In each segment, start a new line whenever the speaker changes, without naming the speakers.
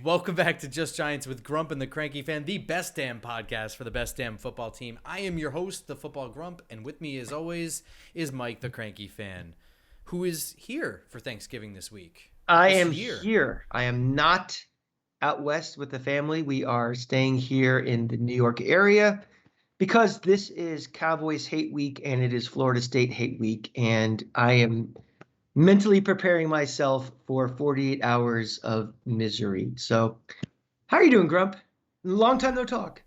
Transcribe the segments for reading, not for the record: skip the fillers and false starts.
Welcome back to Just Giants with Grump and the Cranky Fan, the best damn podcast for the best damn football team. I am your host, the Football Grump, and with me, as always, is Mike, the Cranky Fan, who is here for Thanksgiving this week.
I
This
am
year.
here. I am not out west with the family. We are staying here in the New York area because this is Cowboys hate week and it is Florida State hate week. And I am mentally preparing myself for 48 hours of misery. So, how are you doing, Grump? Long time no talk.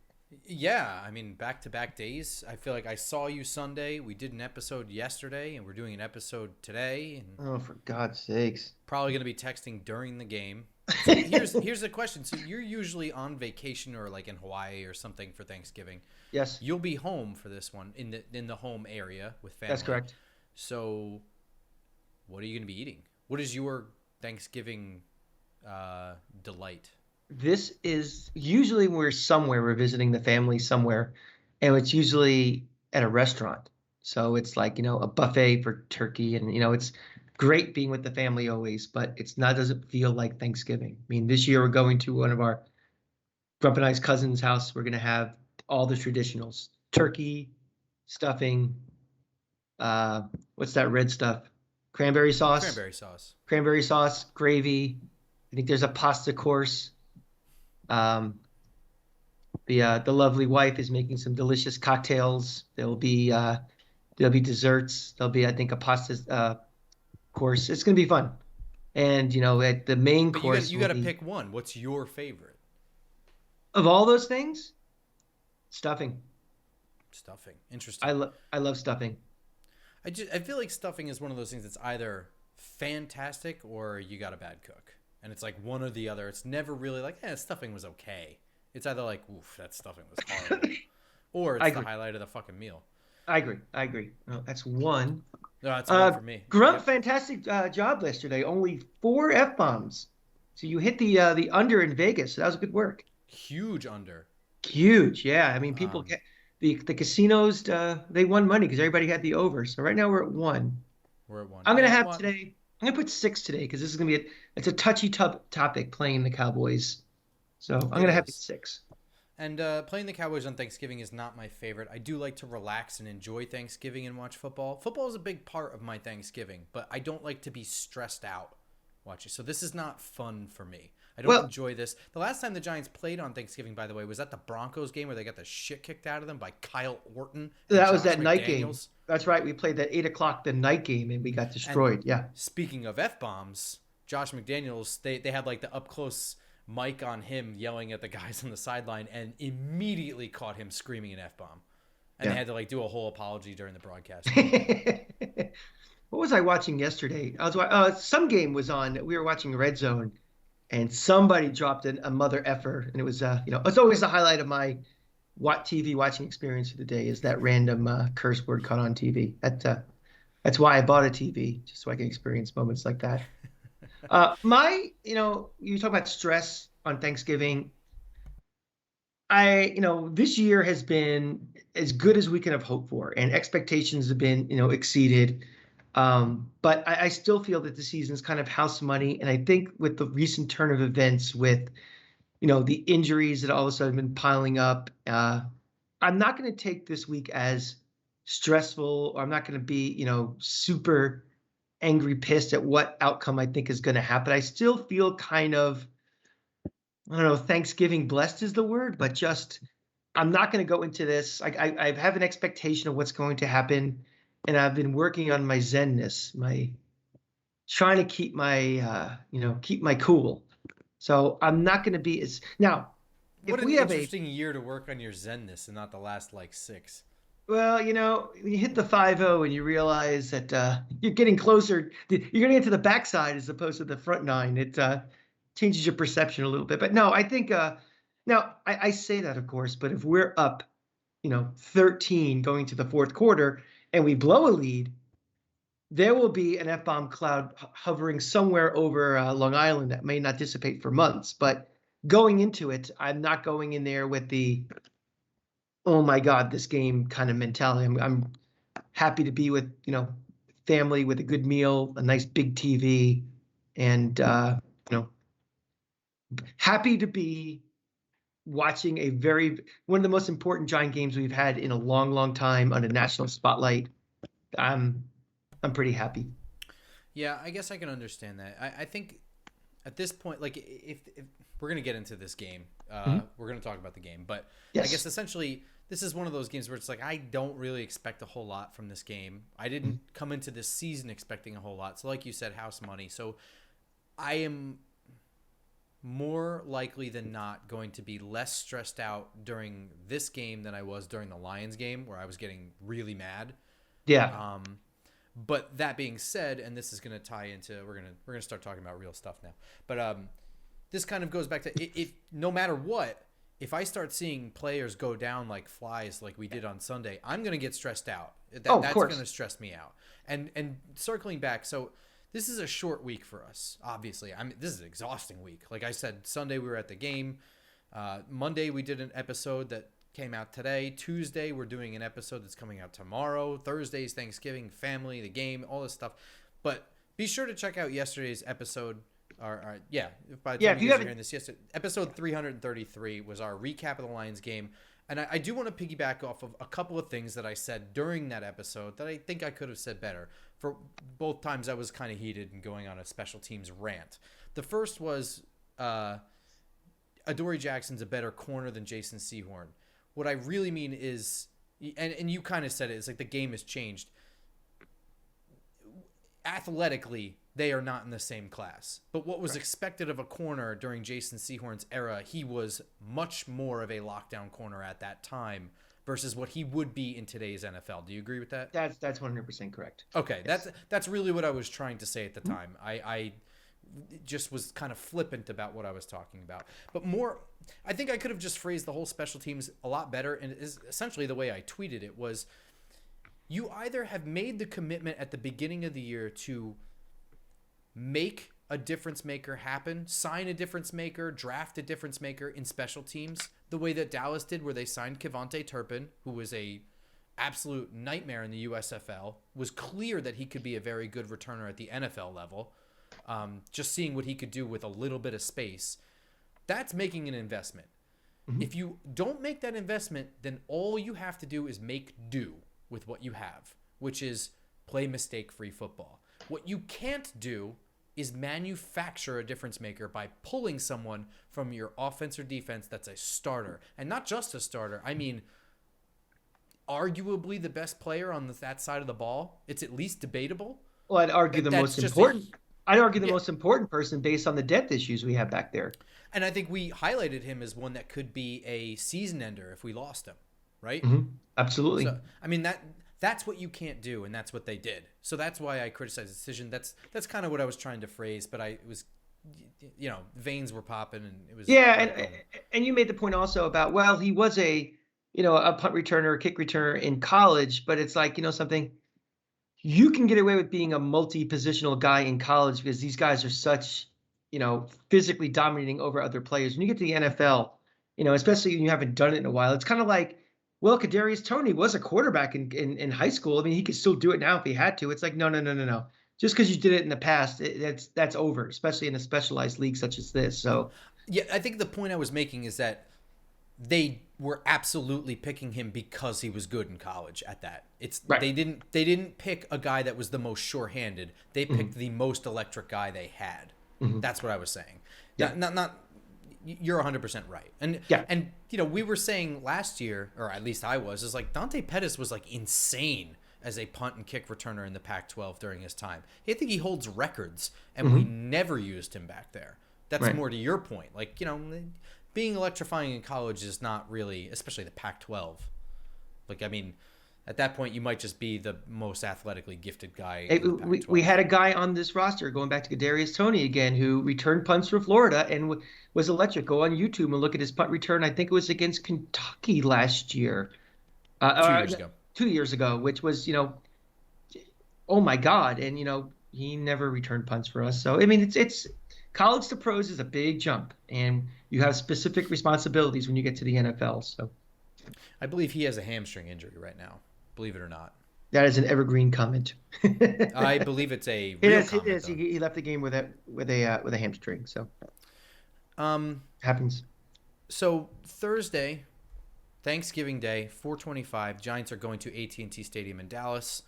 Yeah, I mean, back-to-back days. I feel like I saw you Sunday. We did an episode yesterday, and we're doing an episode today. And
Oh, for God's sakes.
probably going to be texting during the game. So here's the question. So you're usually on vacation or like in Hawaii or something for Thanksgiving.
Yes,
You'll be home for this one in the home area with family.
that's correct.
So, what are you going to be eating? What is your Thanksgiving delight?
This is usually we're visiting the family somewhere, and it's usually at a restaurant. So it's like, a buffet for turkey, and it's great being with the family always, but it's not doesn't feel like Thanksgiving. I mean, this year we're going to one of our Grump and I's cousin's house. We're gonna have all the traditionals: turkey, stuffing, what's that red stuff? Cranberry sauce,
Cranberry sauce.
gravy. I think there's a pasta course. Um, the lovely wife is making some delicious cocktails. There'll be desserts. There'll be, I think, a pasta course. It's gonna be fun. And at the main
But
course
you
will
got to
be
pick one. What's your favorite?
of all those things, stuffing.
Stuffing. Interesting.
I love stuffing.
I feel like stuffing is one of those things that's either fantastic or you got a bad cook. And it's like one or the other. It's never really like, stuffing was okay. It's either like, oof, that stuffing was horrible. Or
I
it's the
agree.
highlight of the fucking meal.
I agree. No, that's one.
No, that's a one for me.
Grump,
Yep.
fantastic job yesterday. Only 4 F-bombs. So you hit the under in Vegas. So that was good work.
Huge under.
Huge, yeah. I mean, people
Um,
get the casinos. They won money because everybody had the over. So right now we're at one.
we're at one.
I'm gonna
Yeah,
have
one.
today. I'm gonna put six today because this is gonna be it's a touchy topic playing the Cowboys. So I'm
It
gonna have it
is.
six.
And playing the Cowboys on Thanksgiving is not my favorite. I do like to relax and enjoy Thanksgiving and watch football. Football is a big part of my Thanksgiving, but I don't like to be stressed out watching. So this is not fun for me. I don't
Well,
enjoy this. The last time the Giants played on Thanksgiving, by the way, was at the Broncos game where they got the shit kicked out of them by Kyle Orton and
that was
Josh
that night game.
McDaniels.
That's right. We played that 8 o'clock the night game and we got
And
destroyed. Yeah.
speaking of F bombs, Josh McDaniels, they had like the up close mic on him yelling at the guys on the sideline and immediately caught him screaming an F bomb. And they
Yeah.
had to like do a whole apology during the broadcast.
What was I watching yesterday? Some game was on. We were watching Red Zone, and somebody dropped a mother effer, and it was it's always the highlight of my what TV watching experience of the day is that random curse word caught on TV. That's why I bought a TV just so I can experience moments like that. You talk about stress on Thanksgiving. This year has been as good as we can have hoped for, and expectations have been, exceeded. But I still feel that the season's kind of house money, and I think with the recent turn of events, with the injuries that all of a sudden have been piling up, I'm not going to take this week as stressful, or I'm not going to be, super angry, pissed at what outcome I think is going to happen. I still feel kind of, I don't know, Thanksgiving blessed is the word, but just I'm not going to go into this. I have an expectation of what's going to happen, and I've been working on my zenness, my trying to keep my cool. So I'm not going to be as now.
What
If
an
we have a
interesting year to work on your Zenness and not the last like six.
well, when you hit the 5-0 and you realize that you're getting closer, you're getting into the backside as opposed to the front nine. It changes your perception a little bit. But no, I think now I say that of course, but if we're up, 13 going to the fourth quarter and we blow a lead, there will be an F-bomb cloud hovering somewhere over Long Island that may not dissipate for months. But going into it, I'm not going in there with the oh my God, this game kind of mentality. I'm happy to be with, family with a good meal, a nice big TV, and, happy to be watching one of the most important Giant games we've had in a long, long time on a national spotlight. I'm pretty happy.
Yeah, I guess I can understand that. I think at this point, like if we're gonna get into this game, we're gonna talk about the game, but I guess essentially this is one of those games where it's like I don't really expect a whole lot from this game. I didn't come into this season expecting a whole lot. So like you said, house money. So I am more likely than not going to be less stressed out during this game than I was during the Lions game, where I was getting really mad.
Yeah.
But that being said, and this is going to tie into we're gonna start talking about real stuff now. But this kind of goes back to if no matter what, if I start seeing players go down like flies like we did on Sunday, I'm going to get stressed out. That's going to stress me out. And circling back, so this is a short week for us. Obviously, I mean this is an exhausting week. Like I said, Sunday we were at the game. Monday we did an episode that came out today. Tuesday we're doing an episode that's coming out tomorrow. Thursday's Thanksgiving, family, the game, all this stuff. But be sure to check out yesterday's episode. By the time you guys are hearing this, episode 333 was our recap of the Lions game. And I do want to piggyback off of a couple of things that I said during that episode that I think I could have said better. For both times I was kind of heated and going on a special teams rant. The first was Adoree Jackson's a better corner than Jason Sehorn. What I really mean is, and you kind of said it, it's like the game has changed. Athletically, they are not in the same class. But what was expected of a corner during Jason Sehorn's era, he was much more of a lockdown corner at that time versus what he would be in today's NFL. Do you agree with that?
That's 100% correct.
Okay, yes. That's really what I was trying to say at the time. I just was kind of flippant about what I was talking about. But more, I think I could have just phrased the whole special teams a lot better. And it is essentially the way I tweeted it was, you either have made the commitment at the beginning of the year to make a difference maker happen, sign a difference maker, draft a difference maker in special teams, the way that Dallas did where they signed Kevontae Turpin, who was a absolute nightmare in the USFL, was clear that he could be a very good returner at the NFL level. Just seeing what he could do with a little bit of space, that's making an investment. If you don't make that investment, then all you have to do is make do with what you have, which is play mistake-free football. What you can't do is manufacture a difference maker by pulling someone from your offense or defense that's a starter. And not just a starter. I mean, arguably the best player on that side of the ball. It's at least debatable.
Well, I'd argue the most important. I'd argue the most important person based on the depth issues we have back there.
And I think we highlighted him as one that could be a season ender if we lost him, right?
Absolutely.
So, I mean, that's what you can't do, and that's what they did. So that's why I criticized the decision. That's kind of what I was trying to phrase, but it was, veins were popping, and it was.
Yeah, and you made the point also about, well, he was a punt returner, a kick returner in college, but it's like, something. You can get away with being a multi-positional guy in college because these guys are such, physically dominating over other players. When you get to the NFL, especially when you haven't done it in a while, it's kind of like, well, Kadarius Toney was a quarterback in high school. I mean, he could still do it now if he had to. It's like, no. Just because you did it in the past, that's over, especially in a specialized league such as this. So,
yeah, I think the point I was making is that they were absolutely picking him because he was good in college at that.
Right.
They didn't pick a guy that was the most sure-handed. They picked the most electric guy they had. That's what I was saying.
Yeah.
Not you're 100% right. And
yeah.
And we were saying last year, or at least I was, is like Dante Pettis was like insane as a punt and kick returner in the Pac-12 during his time. I think he holds records, and we never used him back there. That's more to your point. Like, being electrifying in college is not really, especially the Pac-12. Like, I mean, at that point, you might just be the most athletically gifted guy.
We had a guy on this roster, going back to Kadarius Toney again, who returned punts for Florida and was electric. Go on YouTube and look at his punt return. I think it was against Kentucky last year.
2 years ago.
2 years ago, which was, oh my God. And, he never returned punts for us. So, I mean, it's college to pros is a big jump, and you have specific responsibilities when you get to the NFL. So,
I believe he has a hamstring injury right now. Believe it or not.
That is an evergreen comment.
I believe it's a real comment.
It is. He left the game with a hamstring. So,
Um,
Happens.
so Thursday, Thanksgiving Day, 4:25, Giants are going to AT&T Stadium in Dallas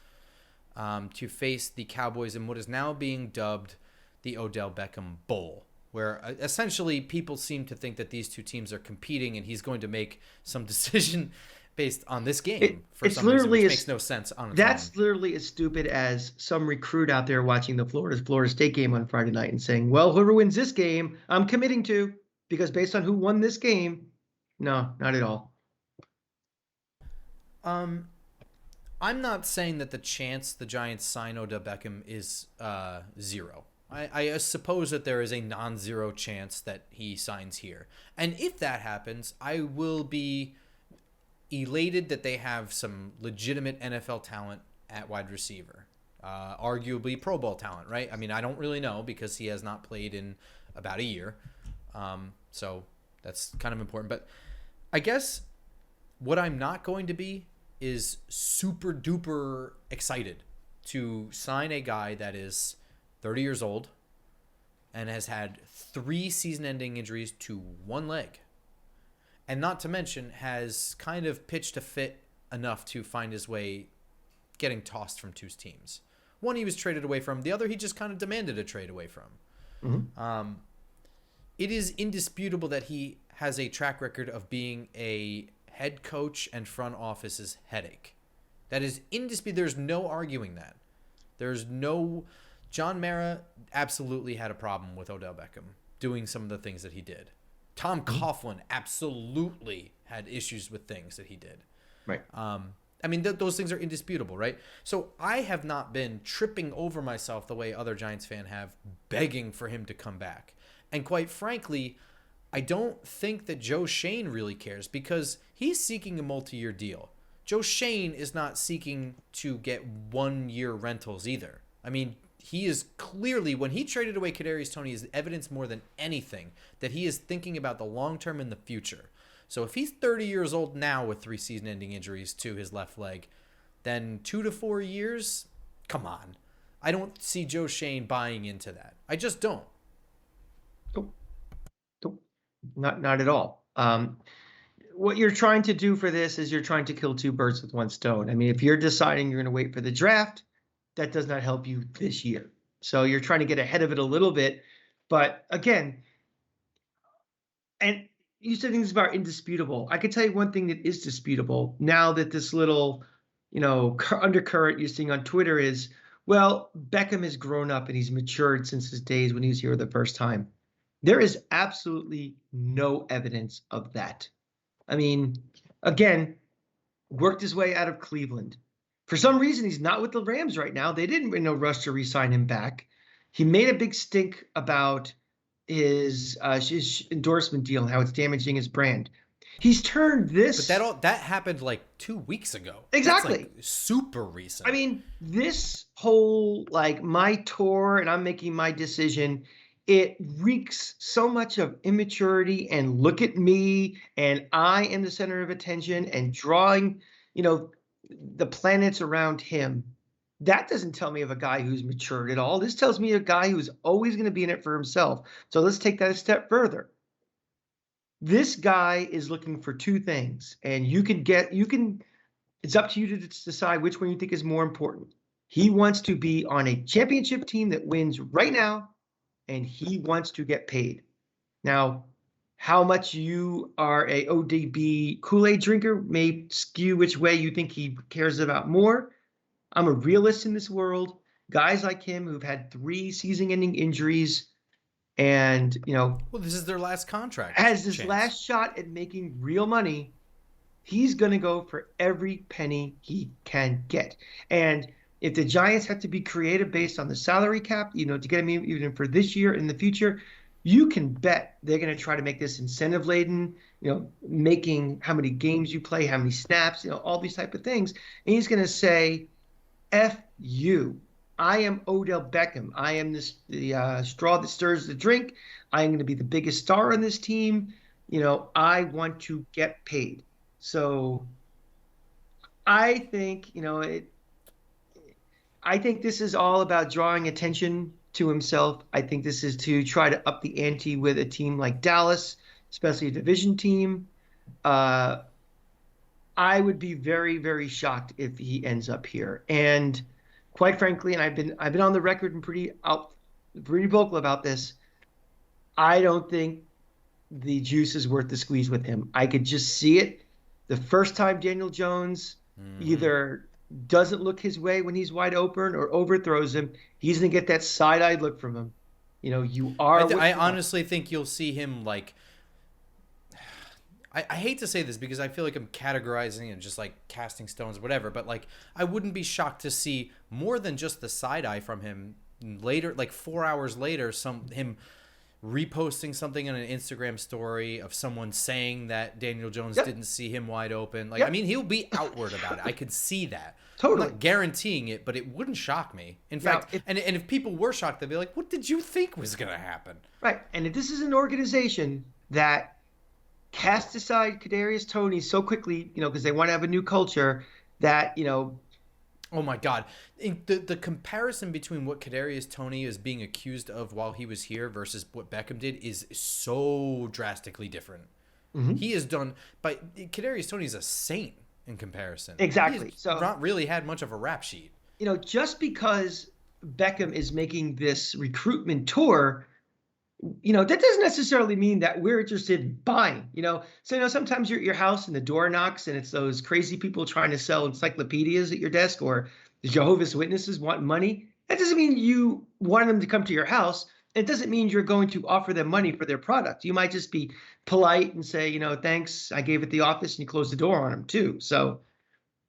to face the Cowboys in what is now being dubbed the Odell Beckham Bowl, where essentially people seem to think that these two teams are competing and he's going to make some decision based on this game for
It's
some reason, which
literally
makes no sense on its own.
that's literally as stupid as some recruit out there watching the Florida State game on Friday night and saying, "Well, whoever wins this game, I'm committing to because based on who won this game." No, not at all.
Um, I'm not saying that the chance the Giants sign Odell Beckham is zero. I suppose that there is a non-zero chance that he signs here. And if that happens, I will be elated that they have some legitimate NFL talent at wide receiver. Arguably Pro Bowl talent, right? I mean, I don't really know because he has not played in about a year. So that's kind of important. But I guess what I'm not going to be is super duper excited to sign a guy that is 30 years old and has had 3 season-ending injuries to one leg, and not to mention has kind of pitched a fit enough to find his way getting tossed from 2 teams. One he was traded away from, the other he just kind of demanded a trade away from.
Mm-hmm.
It is indisputable that he has a track record of being a head coach and front office's headache. That is indisputable. There's no arguing that. There's no. John Mara absolutely had a problem with Odell Beckham doing some of the things that he did. Tom Coughlin absolutely had issues with things that he did.
Right.
I mean, those things are indisputable, right? So I have not been tripping over myself the way other Giants fans have, begging for him to come back. And quite frankly, I don't think that Joe Shane really cares because he's seeking a multi-year deal. Joe Shane is not seeking to get 1-year rentals either. I mean, he is clearly, when he traded away Kadarius Toney, is evidence more than anything that he is thinking about the long term and the future. So if he's 30 years old now with 3 season-ending injuries to his left leg, then 2 to 4 years, come on. I don't see Joe Shane buying into that. I just don't.
Nope. Nope. Not at all. What you're trying to do for this is you're trying to kill 2 birds with 1 stone. I mean, if you're deciding you're going to wait for the draft, that does not help you this year. So you're trying to get ahead of it a little bit. But again, and you said things about indisputable. I could tell you one thing that is disputable now that this little, undercurrent you're seeing on Twitter is, well, Beckham has grown up and he's matured since his days when he was here the first time. There is absolutely no evidence of that. I mean, again, worked his way out of Cleveland. For some reason, he's not with the Rams right now. They didn't in no rush to re-sign him back. He made a big stink about his endorsement deal and how it's damaging his brand. He's turned this.
But that happened like 2 weeks ago.
Exactly.
That's like super recent.
I mean, this whole my tour and I'm making my decision, it reeks so much of immaturity and look at me and I am the center of attention and drawing, the planets around him. That doesn't tell me of a guy who's matured at all. This tells me a guy who's always going to be in it for himself. So let's take that a step further. This guy is looking for 2 things, and it's up to you to decide which one you think is more important. He wants to be on a championship team that wins right now, and he wants to get paid. Now, how much you are a ODB Kool-Aid drinker may skew which way you think he cares about more. I'm a realist in this world. Guys like him who've had 3 season-ending injuries and,
well, this is their last contract.
has his last shot at making real money, he's going to go for every penny he can get. And if the Giants have to be creative based on the salary cap, to get him even for this year and in the future, you can bet they're going to try to make this incentive laden, making how many games you play, how many snaps, all these type of things. And he's going to say, F you. I am Odell Beckham. I am the straw that stirs the drink. I am going to be the biggest star on this team. I want to get paid. So I think, I think this is all about drawing attention to himself. I think this is to try to up the ante with a team like Dallas, especially a division team. Uh, I would be very, very shocked if he ends up here. And quite frankly, and I've been on the record and pretty vocal about this. I don't think the juice is worth the squeeze with him. I could just see it. The first time Daniel Jones either doesn't look his way when he's wide open or overthrows him, he's going to get that side-eyed look from him. You are.
I honestly think you'll see him like. I hate to say this because I feel like I'm categorizing and just like casting stones, whatever. But like, I wouldn't be shocked to see more than just the side eye from him later, like 4 hours later, him reposting something on an Instagram story of someone saying that Daniel Jones didn't see him wide open. Like, I mean, he'll be outward about it. I could see that.
Totally.
I'm not guaranteeing it, but it wouldn't shock me. In fact, and if people were shocked, they'd be like, what did you think was going to happen?
Right. And if this is an organization that cast aside Kadarius Toney so quickly, because they want to have a new culture that,
oh my God. The comparison between what Kadarius Toney is being accused of while he was here versus what Beckham did is so drastically different. Mm-hmm. He has done, but Kadarius Toney is a saint in comparison.
Exactly.
So not really had much of a rap sheet.
Just because Beckham is making this recruitment tour, that doesn't necessarily mean that we're interested in buying, So, sometimes you're at your house and the door knocks and it's those crazy people trying to sell encyclopedias at your desk, or the Jehovah's Witnesses want money. That doesn't mean you want them to come to your house. It doesn't mean you're going to offer them money for their product. You might just be polite and say, thanks, I gave it the office, and you close the door on them too. So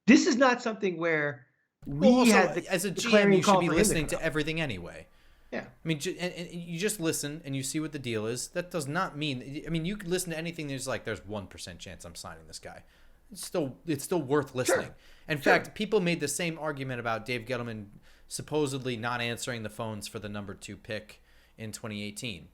this is not something where
as a GM, you should be listening to everything anyway.
Yeah.
I mean, and you just listen and you see what the deal is. That does not mean, you could listen to anything there's 1% chance I'm signing this guy. It's still worth listening. Sure. In fact, people made the same argument about Dave Gettleman supposedly not answering the phones for the number 2 pick in 2018.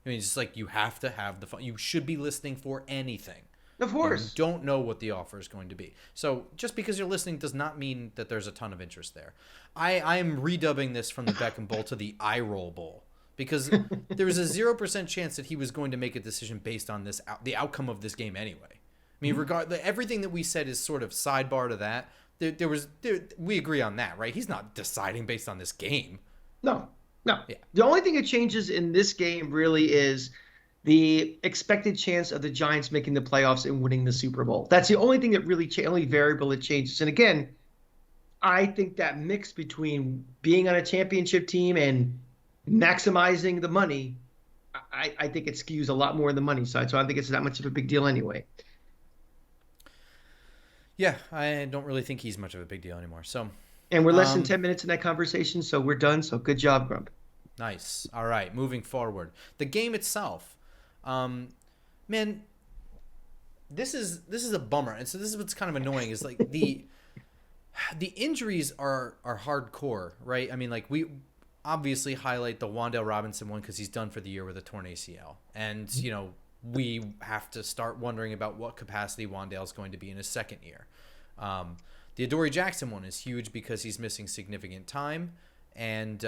I mean, it's just like, you have to have the phone. You should be listening for anything.
Of course.
You don't know what the offer is going to be. So just because you're listening does not mean that there's a ton of interest there. I'm redubbing this from the Beckham Bowl to the Eye Roll Bowl, because there was a 0% chance that he was going to make a decision based on the outcome of this game anyway. I mean, everything that we said is sort of sidebar to that. We agree on that, right? He's not deciding based on this game.
No. Yeah.
The
only thing that changes in this game really is the expected chance of the Giants making the playoffs and winning the Super Bowl. That's the only thing that really only variable that changes. And again, I think that mix between being on a championship team and maximizing the money, I think it skews a lot more on the money side. So I don't think it's that much of a big deal anyway.
Yeah, I don't really think he's much of a big deal anymore. So,
and we're less than 10 minutes in that conversation, so we're done. So good job, Grump.
Nice. All right, moving forward. The game itself. Man, this is a bummer, and so this is what's kind of annoying is like the injuries are hardcore, right? I mean, like, we obviously highlight the Wan'Dale Robinson one because he's done for the year with a torn ACL, and we have to start wondering about what capacity Wan'Dale's going to be in his second year. The Adoree Jackson one is huge because he's missing significant time, and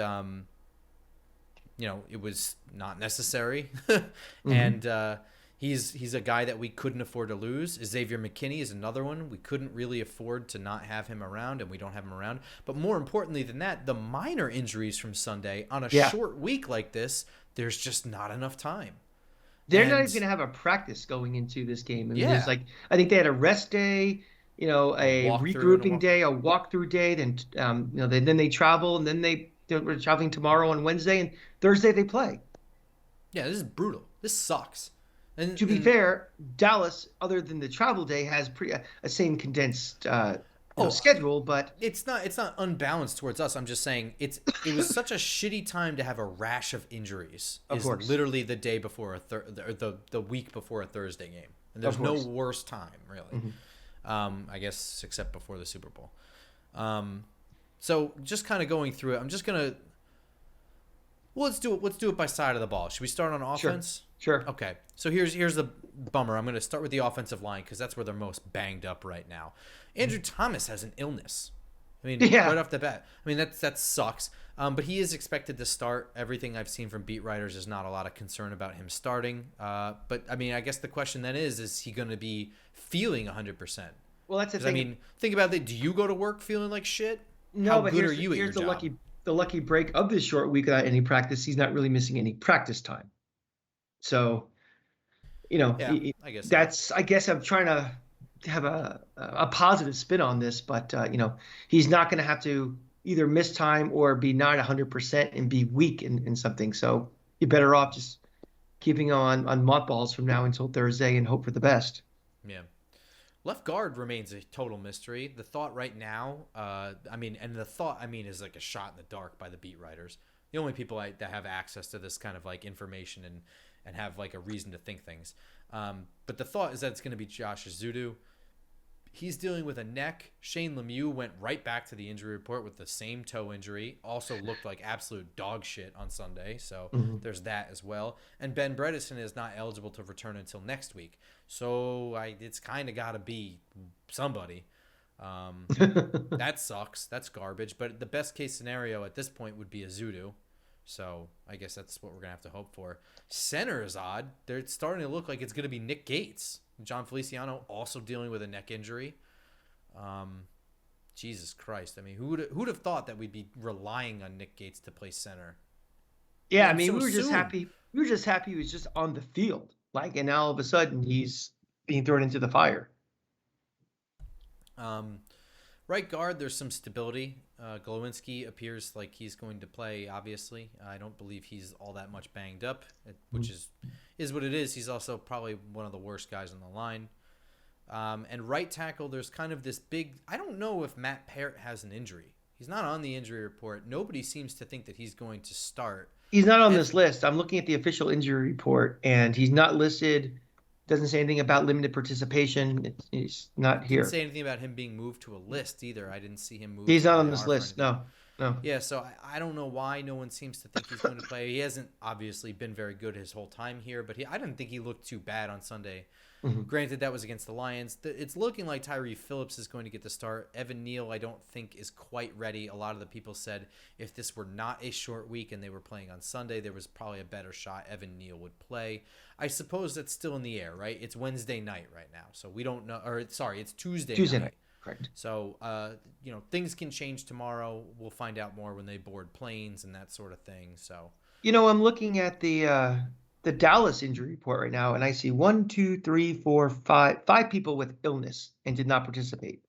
it was not necessary. Mm-hmm. And he's a guy that we couldn't afford to lose. Xavier McKinney is another one. We couldn't really afford to not have him around, and we don't have him around. But more importantly than that, the minor injuries from Sunday on a short week like this, there's just not enough time.
They're not even going to have a practice going into this game. I I think they had a rest day, a regrouping day, a walkthrough day. Then, then they travel, and then they're traveling tomorrow on Wednesday, and Thursday they play.
Yeah, this is brutal. This sucks. And
to be fair, Dallas, other than the travel day, has a same condensed schedule, but
it's not unbalanced towards us. I'm just saying it was such a shitty time to have a rash of injuries.
Of course,
literally the day before the week before a Thursday game, and there's no worse time really. Mm-hmm. I guess except before the Super Bowl. So just kind of going through it, I'm just gonna. Well, let's do it by side of the ball. Should we start on offense?
Sure.
Okay. So here's the bummer. I'm going to start with the offensive line because that's where they're most banged up right now. Andrew Thomas has an illness. I mean, right
Yeah.
off the bat. I mean, that sucks. But he is expected to start. Everything I've seen from beat writers is not a lot of concern about him starting. But I mean, I guess the question then is he going to be feeling 100%?
Well, that's the
Because I
thing.
mean, think about it. Do you go to work feeling like shit? How
No, but
good are you at your
here's
job?
the lucky break of this short week without any practice. He's not really missing any practice time. So,
Yeah, I guess so.
that's, I guess I'm trying to have a positive spin on this, but he's not going to have to either miss time or be not 100% and be weak in something. So you're better off just keeping on mothballs from now until Thursday and hope for the best.
Yeah. Left guard remains a total mystery. The thought right now, I mean, and the thought, I mean, is like a shot in the dark by the beat writers. The only people that have access to this kind of like information and have like a reason to think things. But the thought is that it's going to be Josh Azudu. He's dealing with a neck. Shane Lemieux went right back to the injury report with the same toe injury. Also looked like absolute dog shit on Sunday. So
Mhm.
there's that as well. And Ben Bredesen is not eligible to return until next week. So it's kind of got to be somebody. That sucks. That's garbage. But the best case scenario at this point would be Azudu. So I guess that's what we're going to have to hope for. Center is odd. They're starting to look like it's going to be Nick Gates. John Feliciano also dealing with a neck injury. Jesus Christ. I mean, who'd have thought that we'd be relying on Nick Gates to play center?
Yeah, I
And
mean,
so
we were just
soon.
happy. We were just happy he was just on the field. Like, and now all of a sudden he's being thrown into the fire.
Um, right guard, there's some stability. Glowinski appears like he's going to play, obviously. I don't believe he's all that much banged up, which is what it is. He's also probably one of the worst guys on the line. And right tackle, there's kind of this big. I don't know if Matt Parrott has an injury. He's not on the injury report. Nobody seems to think that he's going to start.
He's not on this
Evan,
list. I'm looking at the official injury report, and he's not listed. Doesn't say anything about limited participation. He's not
didn't
here.
say anything about him being moved to a list either. I didn't see him moved
He's
to
not on this
IR for
list.
anything.
No, no.
Yeah, so I don't know why no one seems to think he's going to play. He hasn't obviously been very good his whole time here, but I didn't think he looked too bad on Sunday.
Mhm.
Granted, that was against the Lions. It's looking like Tyree Phillips is going to get the start. Evan Neal, I don't think, is quite ready. A lot of the people said if this were not a short week and they were playing on Sunday, there was probably a better shot Evan Neal would play. I suppose that's still in the air, right? It's Wednesday night right now, so we don't know. Or sorry, it's Tuesday
Tuesday
night.
night. Correct.
So, things can change tomorrow. We'll find out more when they board planes and that sort of thing. So,
I'm looking at the Dallas injury report right now, and I see one, two, three, four, five people with illness and did not participate.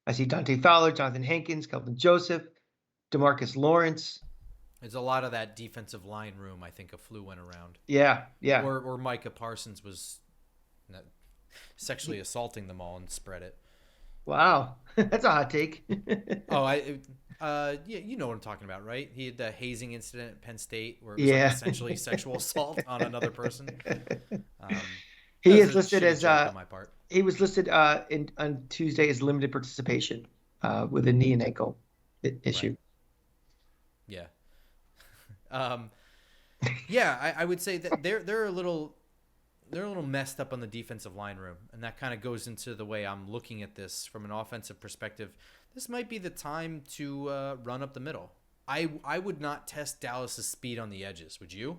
I see Dante Fowler, Jonathan Hankins, Kelvin Joseph, Demarcus Lawrence.
it's a lot of that defensive line room. I think a flu went around,
Yeah, yeah.
or Micah Parsons was sexually assaulting them all and spread it.
Wow, that's a hot take.
Oh, yeah, you know what I'm talking about, right? He had the hazing incident at Penn State where it was like
Yeah.
essentially sexual assault on another person. Um, that
He
was
is
a
listed
shitty
as
joke on my part.
he was listed on Tuesday as limited participation with a knee and ankle
Right.
issue.
Yeah. Um, yeah, I would say that they're a little messed up on the defensive line room, and that kind of goes into the way I'm looking at this from an offensive perspective. This might be the time to run up the middle. I would not test Dallas's speed on the edges. Would you?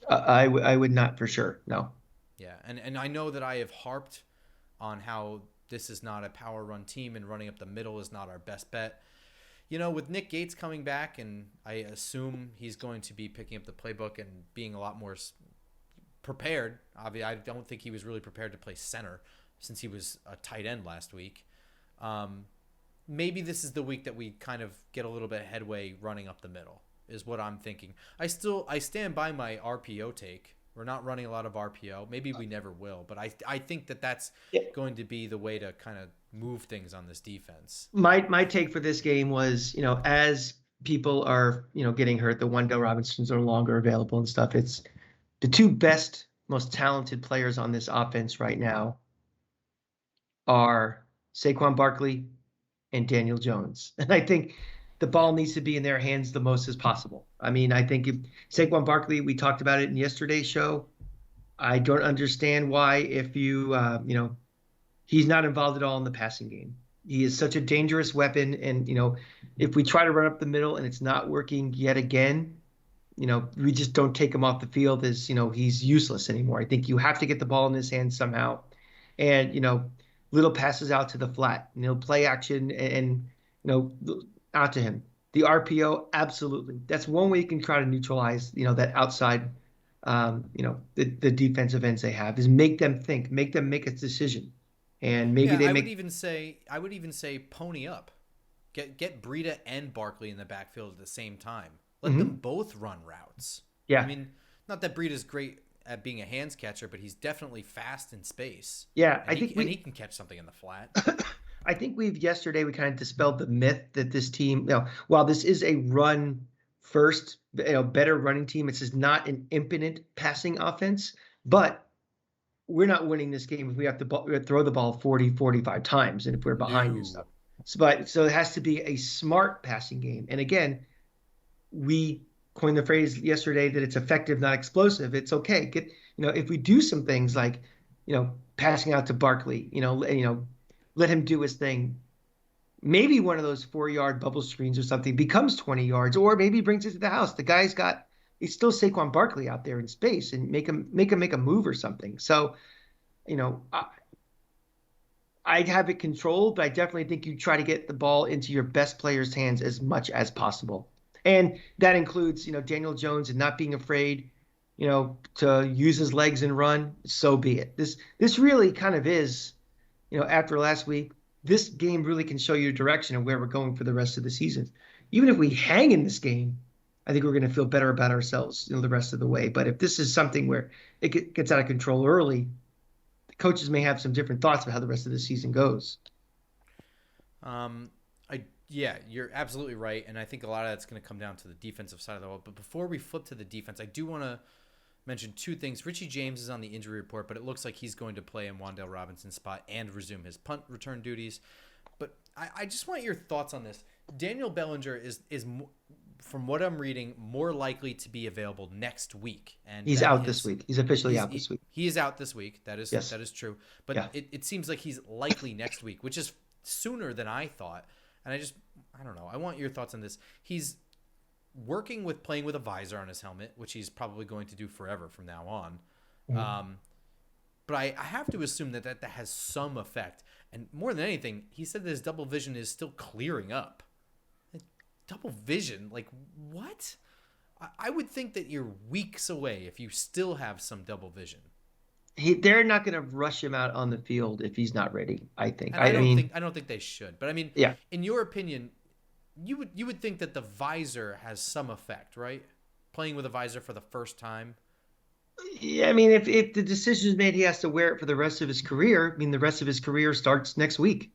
I would not for sure. No.
Yeah, and I know that I have harped on how this is not a power run team and running up the middle is not our best bet. With Nick Gates coming back, and I assume he's going to be picking up the playbook and being a lot more prepared. Obviously, I don't think he was really prepared to play center since he was a tight end last week. Maybe this is the week that we kind of get a little bit of headway running up the middle, is what I'm thinking. I stand by my RPO take. We're not running a lot of RPO. Maybe we never will, but I think that that's
Yeah.
going to be the way to kind of move things on this defense.
My take for this game was, as people are, getting hurt, the Wendell Robinsons are no longer available and stuff. It's the two best, most talented players on this offense right now are Saquon Barkley and Daniel Jones. And I think the
Yeah.
ball needs to be in their hands the most as possible. I mean, I think if Saquon Barkley, we talked about it in yesterday's show. I don't understand why, if he's not involved at all in the passing game. He is such a dangerous weapon. And, if we try to run up the middle and it's not working yet again, we just don't take him off the field as, he's useless anymore. I think you have to get the ball in his hands somehow. And, little passes out to the flat, play action and, out to him. The RPO, absolutely. That's one way you can try to neutralize, that outside, the defensive ends they have is make them think, make them make a decision. And maybe
Yeah,
they
I would even say pony up. Get Breida and Barkley in the backfield at the same time. Let them
Mhm.
both run routes. I
Yeah.
mean, not that Breida's great at being a hands catcher, but he's definitely fast in space,
Yeah.
and he can catch something in the flat.
I think yesterday we kind of dispelled the myth that this team, while this is a run first, better running team, it's just not an impotent passing offense, but we're not winning this game if we have to throw the ball 40, 45 times and if we're behind and
No.
stuff. So it has to be a smart passing game. And again, we coined the phrase yesterday that it's effective, not explosive. It's okay. If we do some things like, passing out to Barkley, let him do his thing. Maybe one of those 4-yard bubble screens or something becomes 20 yards, or maybe brings it to the house. He's still Saquon Barkley out there in space and make a move or something. So, you know, I, I'd have it controlled, but I definitely think you try to get the ball into your best players' hands as much as possible. And that includes, Daniel Jones and not being afraid, to use his legs and run. So be it. This really kind of is, after last week, this game really can show you a direction of where we're going for the rest of the season. Even if we hang in this game, I think we're going to feel better about ourselves, the rest of the way. But if this is something where it gets out of control early, the coaches may have some different thoughts about how the rest of the season goes.
Yeah, you're absolutely right, and I think a lot of that's going to come down to the defensive side of the ball. But before we flip to the defense, I do want to mention two things. Richie James is on the injury report, but it looks like he's going to play in Wan'Dale Robinson's spot and resume his punt return duties. But I just want your thoughts on this. Daniel Bellinger is from what I'm reading, more likely to be available next week. And
He's out this week. He's officially out this week.
He is out this week. That
Yes.
is true. But
Yeah.
it seems like he's likely next week, which is sooner than I thought. And I don't know. I want your thoughts on this. He's playing with a visor on his helmet, which he's probably going to do forever from now on.
Mhm.
But I have to assume that has some effect. And more than anything, he said that his double vision is still clearing up. Double vision? Like, what? I would think that you're weeks away if you still have some double vision.
They're not going to rush him out on the field if he's not ready, I think.
And I don't think they should. But I mean,
yeah.
In your opinion, you would think that the visor has some effect, right? Playing with a visor for the first time.
Yeah, I mean, if the decision is made, he has to wear it for the rest of his career. I mean, the rest of his career starts next week,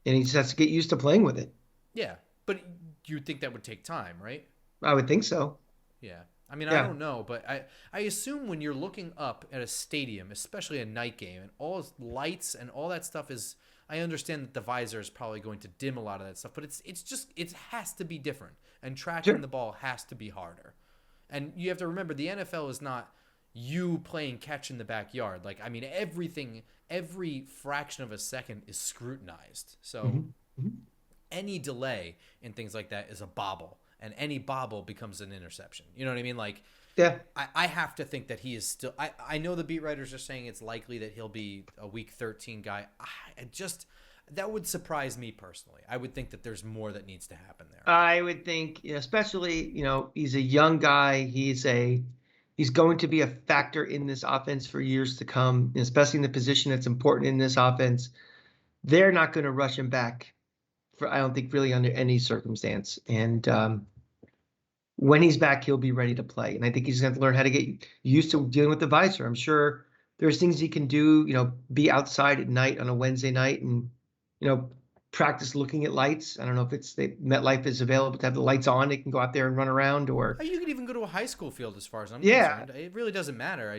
and he just has to get used to playing with it.
Yeah, but you'd think that would take time, right?
I would think so.
Yeah. I mean,
Yeah.
I don't know, but I assume when you're looking up at a stadium, especially a night game, and all lights and all that stuff is, I understand that the visor is probably going to dim a lot of that stuff, but it has to be different, and tracking
Sure.
the ball has to be harder. And you have to remember, the NFL is not you playing catch in the backyard. Like, I mean, every fraction of a second is scrutinized. So
Mm-hmm.
any delay in things like that is a bobble, and any bobble becomes an interception. You know what I mean? Like,
Yeah.
I have to think that he is still. I know the beat writers are saying it's likely that he'll be a week 13 guy. That would surprise me personally. I would think that there's more that needs to happen there.
I would think, especially, he's a young guy. He's going to be a factor in this offense for years to come, especially in the position that's important in this offense. They're not going to rush him back I don't think, really under any circumstance. And when he's back, he'll be ready to play. And I think he's going to learn how to get used to dealing with the visor. I'm sure there's things he can do, be outside at night on a Wednesday night and, practice looking at lights. I don't know if MetLife is available to have the lights on. They can go out there and run around, or
you could even go to a high school field as far as I'm
Yeah.
concerned. It really doesn't matter.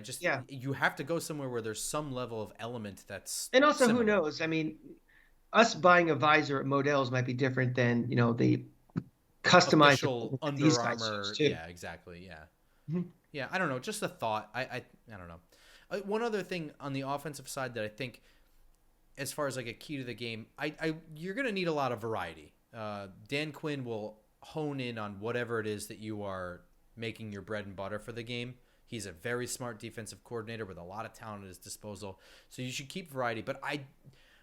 You have to go somewhere where there's some level of element that's
and also
similar.
who knows? I mean, us buying a visor at Modell's might be different than, the customized
Official
that
Under
these guys
Armour.
use, too.
Yeah, exactly. Yeah.
Mhm.
Yeah, I don't know. Just a thought. I don't know. One other thing on the offensive side that I think as far as like a key to the game, you're going to need a lot of variety. Dan Quinn will hone in on whatever it is that you are making your bread and butter for the game. He's a very smart defensive coordinator with a lot of talent at his disposal. So you should keep variety. But I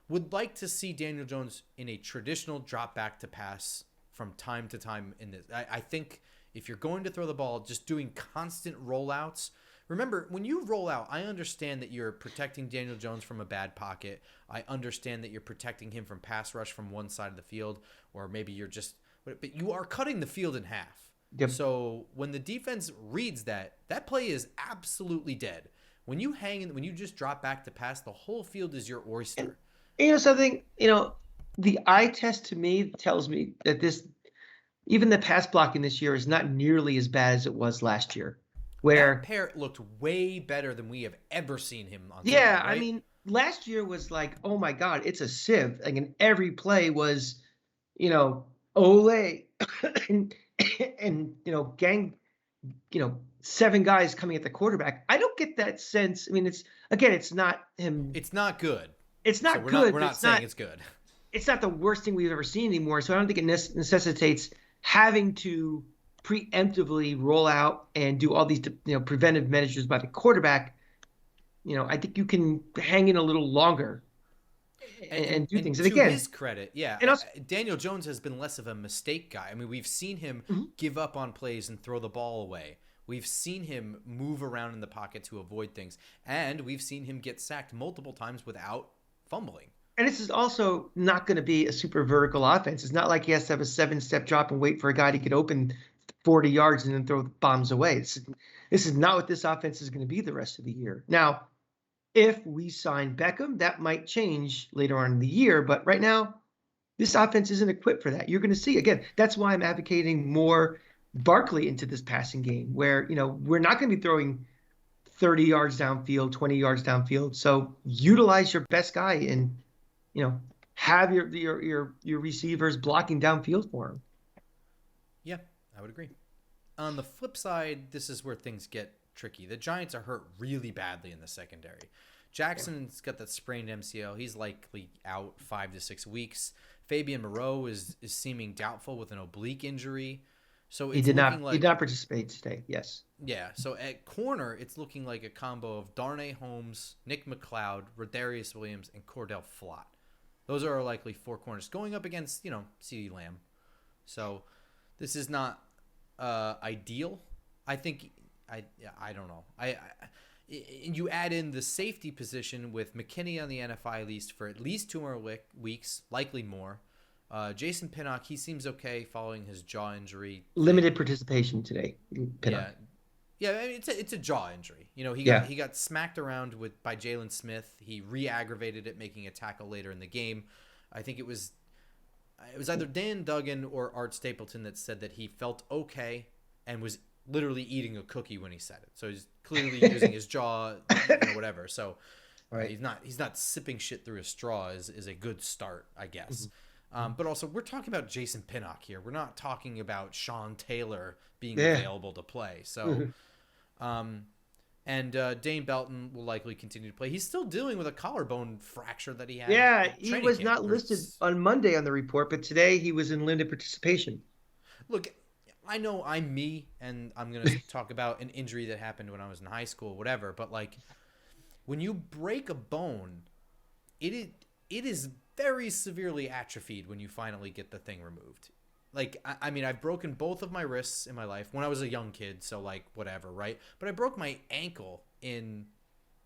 would like to see Daniel Jones in a traditional drop back to pass from time to time in this. I think if you're going to throw the ball, just doing constant rollouts. Remember, when you roll out, I understand that you're protecting Daniel Jones from a bad pocket. I understand that you're protecting him from pass rush from one side of the field, or maybe you're just – but you are cutting the field in half. Yep. So when the defense reads that play is absolutely dead. When you when you just drop back to pass, the whole field is your oyster.
And something, the eye test to me tells me that even the pass blocking this year is not nearly as bad as it was last year. Where
that pair looked way better than we have ever seen him on.
Yeah,
Sunday, right?
I mean, last year was like, oh my God, it's a sieve. Like, and every play was, Ole and gang, 7 guys coming at the quarterback. I don't get that sense. I mean, it's not him.
It's not good.
It's not good.
We're not saying it's good.
It's not the worst thing we've ever seen anymore. So I don't think it necessitates having to preemptively roll out and do all these, preventive measures by the quarterback. I think you can hang in a little longer and do things. And
to
again,
his credit, yeah,
and also,
Daniel Jones has been less of a mistake guy. I mean, we've seen him give up on plays and throw the ball away. We've seen him move around in the pocket to avoid things, and we've seen him get sacked multiple times without fumbling.
And this is also not going to be a super vertical offense. It's not like he has to have a 7-step drop and wait for a guy to get open 40 yards and then throw bombs away. This is not what this offense is going to be the rest of the year. Now, if we sign Beckham, that might change later on in the year. But right now, this offense isn't equipped for that. You're going to see, again, that's why I'm advocating more Barkley into this passing game where, we're not going to be throwing 30 yards downfield, 20 yards downfield. So utilize your best guy and, have your receivers blocking downfield for him.
Yeah, I would agree. On the flip side, this is where things get tricky. The Giants are hurt really badly in the secondary. Jackson's got that sprained MCL. He's likely out 5 to 6 weeks. Fabian Moreau is seeming doubtful with an oblique injury. So
he did not participate today. Yes.
Yeah. So at corner, it's looking like a combo of Darnay Holmes, Nick McLeod, Rodarius Williams, and Cordell Flott. Those are our likely 4 corners going up against, CeeDee Lamb. So this is not ideal. I think I don't know. You add in the safety position with McKinney on the NFI list for at least 2 more weeks, likely more. Jason Pinnock, he seems okay following his jaw injury.
Limited participation today. Pinnock.
Yeah. I mean, it's a jaw injury. He got smacked around by Jalen Smith. He re-aggravated it, making a tackle later in the game. I think it was either Dan Duggan or Art Stapleton that said that he felt okay and was literally eating a cookie when he said it. So he's clearly using his jaw, whatever. So right. He's not sipping shit through a straw is a good start, I guess. Mm-hmm. But also, we're talking about Jason Pinnock here. We're not talking about Sean Taylor being available to play. So, and Dane Belton will likely continue to play. He's still dealing with a collarbone fracture that he had.
Yeah, he was not listed on Monday on the report, but today he was in limited participation.
Look, I know I'm me, and I'm going to talk about an injury that happened when I was in high school, whatever. But when you break a bone, it is very severely atrophied when you finally get the thing removed. I mean, I've broken both of my wrists in my life when I was a young kid, so whatever, right? But I broke my ankle in,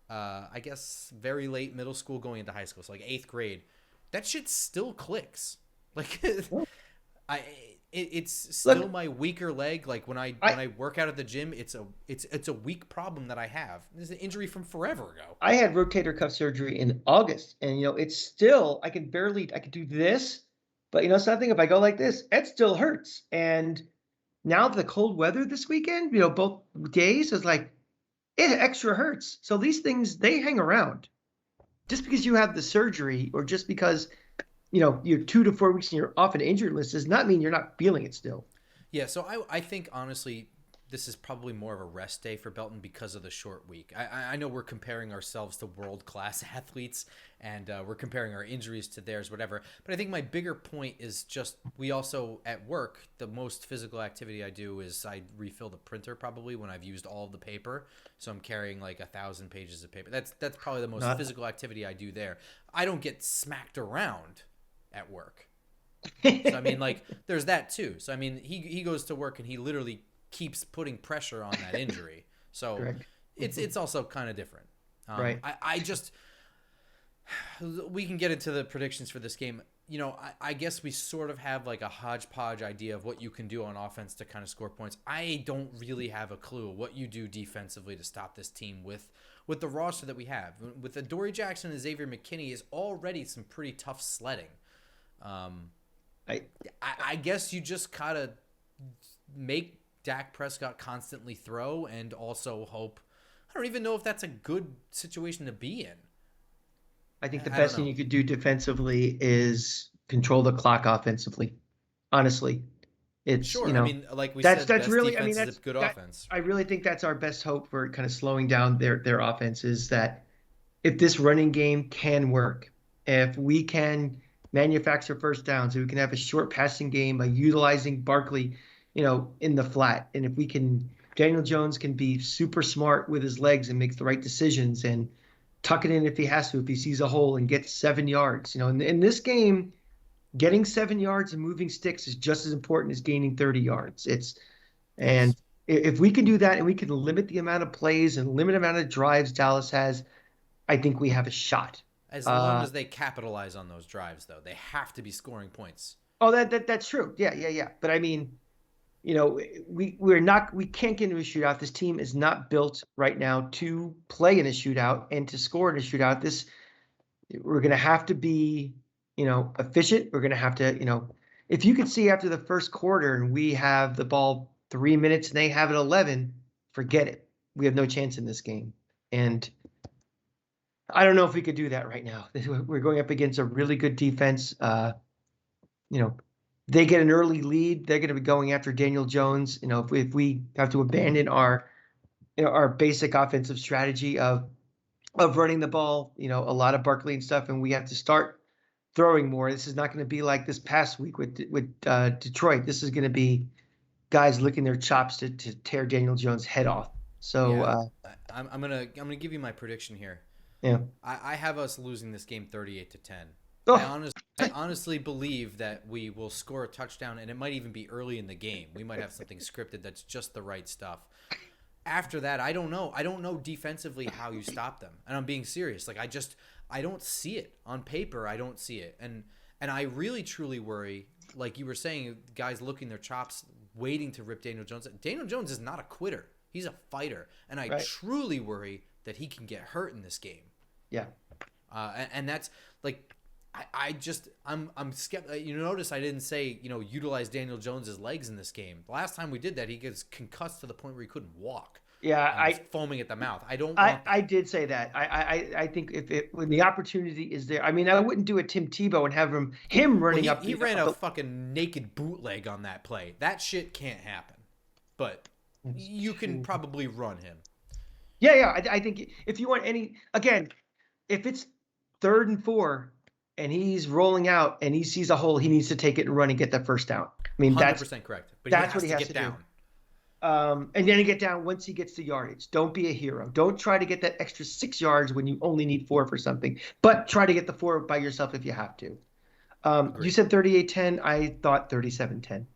I guess, very late middle school going into high school, so 8th grade. That shit still clicks. It's still my weaker leg. When I work out at the gym, it's a weak problem that I have. It's an injury from forever ago.
I had rotator cuff surgery in August, and it's still I could do this, but something if I go like this, it still hurts. And now the cold weather this weekend, both days is it extra hurts. So these things they hang around. Just because you have the surgery, or just because you're 2 to 4 weeks and you're off an injured list does not mean you're not feeling it still.
Yeah, so I think, honestly, this is probably more of a rest day for Belton because of the short week. I know we're comparing ourselves to world-class athletes, and we're comparing our injuries to theirs, whatever. But I think my bigger point is just we also, at work, the most physical activity I do is I refill the printer probably when I've used all of the paper. So I'm carrying like 1,000 pages of paper. That's probably the most physical activity I do there. I don't get smacked around at work. So I mean, like, there's that too. So I mean, he goes to work and he literally keeps putting pressure on that injury. So
Correct.
it's also kind of different.
Right.
I just we can get into the predictions for this game. You know, I guess we sort of have like a hodgepodge idea of what you can do on offense to kind of score points. I don't really have a clue what you do defensively to stop this team with the roster that we have. With Adoree Jackson and Xavier McKinney is already some pretty tough sledding. I guess you just gotta make Dak Prescott constantly throw and also hope. I don't even know if that's a good situation to be in.
I think the best thing you could do defensively is control the clock offensively. Honestly, it's
sure.
you know,
I mean, like we
that's
said,
that's
best
really.
defense
I mean,
is a good offense.
I really think that's our best hope for kind of slowing down their offense is that if this running game can work, if we can manufacture first downs, if we can have a short passing game by utilizing Barkley, in the flat, and if we can, Daniel Jones can be super smart with his legs and make the right decisions and tuck it in if he has to, if he sees a hole and gets 7 yards. In this game, getting 7 yards and moving sticks is just as important as gaining 30 yards. And if we can do that and we can limit the amount of plays and limit the amount of drives Dallas has, I think we have a shot.
As long as they capitalize on those drives, though, they have to be scoring points.
Oh, that's true. Yeah. But I mean, we can't get into a shootout. This team is not built right now to play in a shootout and to score in a shootout. We're going to have to be, efficient. We're going to have to, if you could see after the first quarter and we have the ball 3 minutes and they have it 11, forget it. We have no chance in this game. And I don't know if we could do that right now. We're going up against a really good defense. They get an early lead, they're going to be going after Daniel Jones. If we have to abandon our basic offensive strategy of running the ball, a lot of Barkley and stuff, and we have to start throwing more. This is not going to be like this past week with Detroit. This is going to be guys licking their chops to tear Daniel Jones' head off. So
yeah. I'm gonna give you my prediction here.
Yeah,
I have us losing this game 38-10.
Oh.
I honestly believe that we will score a touchdown, and it might even be early in the game. We might have something scripted that's just the right stuff. After that, I don't know. I don't know defensively how you stop them, and I'm being serious. Like I don't see it on paper. I don't see it, and I really truly worry. Like you were saying, guys looking their chops, waiting to rip Daniel Jones. Daniel Jones is not a quitter. He's a fighter, and I truly worry that he can get hurt in this game.
Yeah,
and that's like. I'm skeptical. You notice I didn't say, utilize Daniel Jones's legs in this game. The last time we did that, he gets concussed to the point where he couldn't walk.
Yeah,
foaming at the mouth. I don't.
I did say that. I think when the opportunity is there, I mean, I wouldn't do a Tim Tebow and have him running up.
He ran a fucking naked bootleg on that play. That shit can't happen. But you can probably run him.
Yeah. I think if you want if it's 3rd and 4. And he's rolling out, and he sees a hole. He needs to take it and run and get that first down. I mean,
100% correct. But
that's what he has to
get
do. And then get down once he gets the yardage. Don't be a hero. Don't try to get that extra 6 yards when you only need 4 for something. But try to get the 4 by yourself if you have to. You said 38-10. I thought 37-10.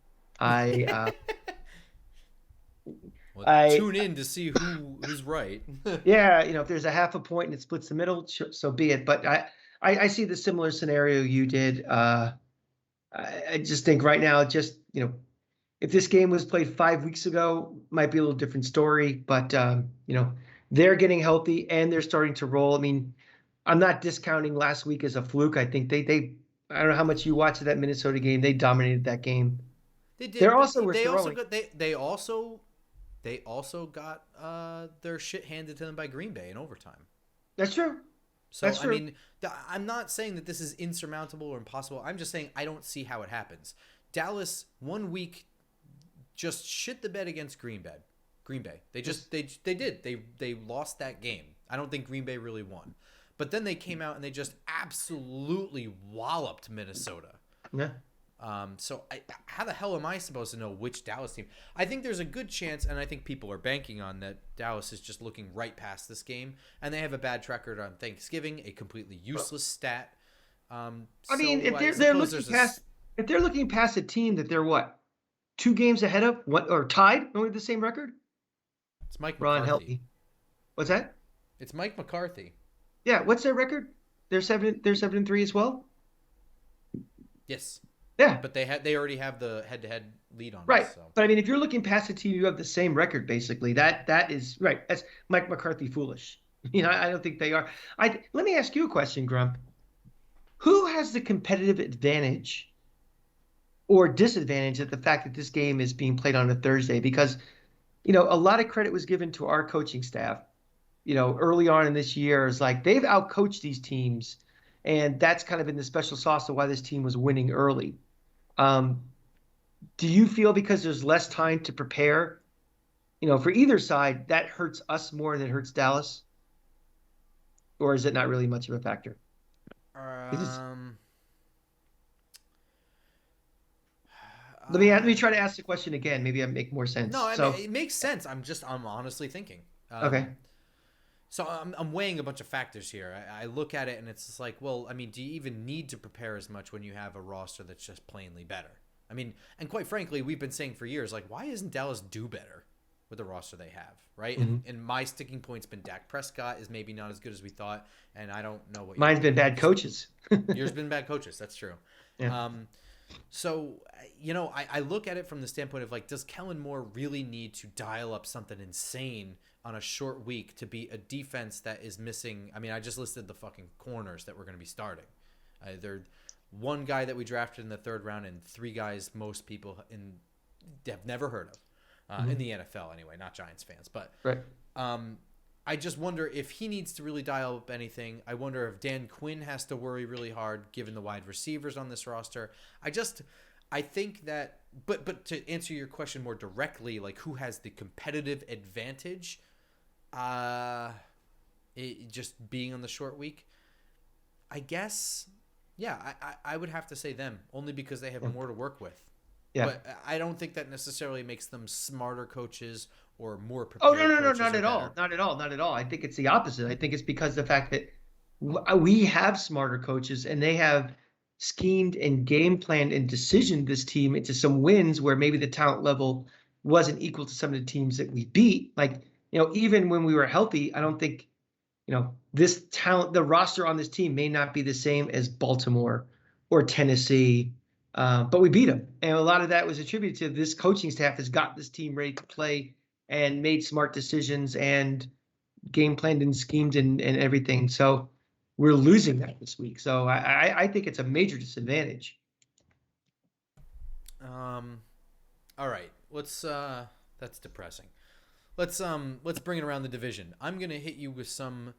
Tune in to see who's right.
Yeah, if there's a half a point and it splits the middle, so be it. But I see the similar scenario you did. I just think right now, if this game was played 5 weeks ago, might be a little different story. But they're getting healthy and they're starting to roll. I mean, I'm not discounting last week as a fluke. I think they I don't know how much you watched that Minnesota game. They dominated that game.
They did. They also got their shit handed to them by Green Bay in overtime.
That's true.
So, I mean, I'm not saying that this is insurmountable or impossible. I'm just saying I don't see how it happens. Dallas, 1 week, just shit the bed against Green Bay. Green Bay. They
Yes.
just they lost that game. I don't think Green Bay really won. But then they came out and they just absolutely walloped Minnesota.
Yeah.
How the hell am I supposed to know which Dallas team? I think there's a good chance, and I think people are banking on that Dallas is just looking right past this game, and they have a bad track record on Thanksgiving, a completely useless stat.
I mean, if
I
they're
suppose
looking
there's
past if they're looking past a team that they're what, 2 games ahead of, what, or tied, only the same record?
it's Mike
Ron, help
McCarthy.
me. What's that?
It's Mike McCarthy.
Yeah, what's their record? They're 7-3 as well.
Yes,
Yeah,
but they already have the head-to-head lead on
right.
us. So
But I mean, if you're looking past a team, you have the same record basically. That is right. That's Mike McCarthy foolish. I don't think they are. Let me ask you a question, Grump. Who has the competitive advantage or disadvantage of the fact that this game is being played on a Thursday? Because a lot of credit was given to our coaching staff. Early on in this year is like they've outcoached these teams, and that's kind of been the special sauce of why this team was winning early. Um, do you feel because there's less time to prepare, for either side, that hurts us more than it hurts Dallas? Or is it not really much of a factor? It's,
um,
let me try to ask the question again. Maybe I make more sense.
no, I mean
So,
it makes sense. I'm honestly thinking.
okay.
So I'm weighing a bunch of factors here. I look at it and it's just like, well, I mean, do you even need to prepare as much when you have a roster that's just plainly better? I mean, and quite frankly, we've been saying for years, like, why isn't Dallas do better with the roster they have, right?
Mm-hmm.
And my sticking point's been Dak Prescott is maybe not as good as we thought, and I don't know what
Mine's been bad coaches.
yours been bad coaches. That's true.
Yeah.
So, I look at it from the standpoint of like, does Kellen Moore really need to dial up something insane on a short week to beat a defense that is missing? I mean, I just listed the fucking corners that we're going to be starting. They're one guy that we drafted in the third round and 3 guys most people have never heard of in the NFL anyway, not Giants fans. But
Right.
I just wonder if he needs to really dial up anything. I wonder if Dan Quinn has to worry really hard given the wide receivers on this roster. I think that, but to answer your question more directly, like who has the competitive advantage, just being on the short week, I guess, yeah, I would have to say them only because they have more to work with.
Yeah.
But I don't think that necessarily makes them smarter coaches or more
Oh,
prepared
no,
coaches
not
or
at all.
better.
Not at all. Not at all. I think it's the opposite. I think it's because the fact that we have smarter coaches and they have schemed and game planned and decisioned this team into some wins where maybe the talent level wasn't equal to some of the teams that we beat. Like, even when we were healthy, I don't think, this talent, the roster on this team may not be the same as Baltimore or Tennessee, but we beat them. And a lot of that was attributed to this coaching staff has got this team ready to play and made smart decisions and game planned and schemed and everything. So we're losing that this week. So I think it's a major disadvantage.
All right. That's depressing. Let's bring it around the division. I'm going to hit you with some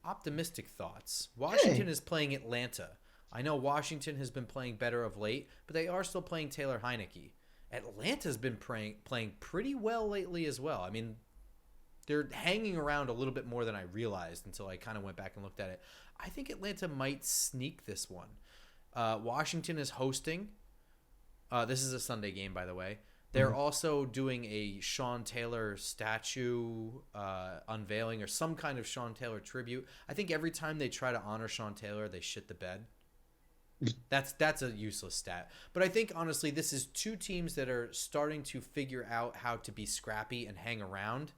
optimistic thoughts. Washington is playing Atlanta. I know Washington has been playing better of late, but they are still playing Taylor Heineke. Atlanta's been playing pretty well lately as well. I mean, they're hanging around a little bit more than I realized until I kind of went back and looked at it. I think Atlanta might sneak this one. Washington is hosting. This is a Sunday game, by the way. They're also doing a Sean Taylor statue unveiling or some kind of Sean Taylor tribute. I think every time they try to honor Sean Taylor, they shit the bed. That's a useless stat. But I think, honestly, this is 2 teams that are starting to figure out how to be scrappy and hang around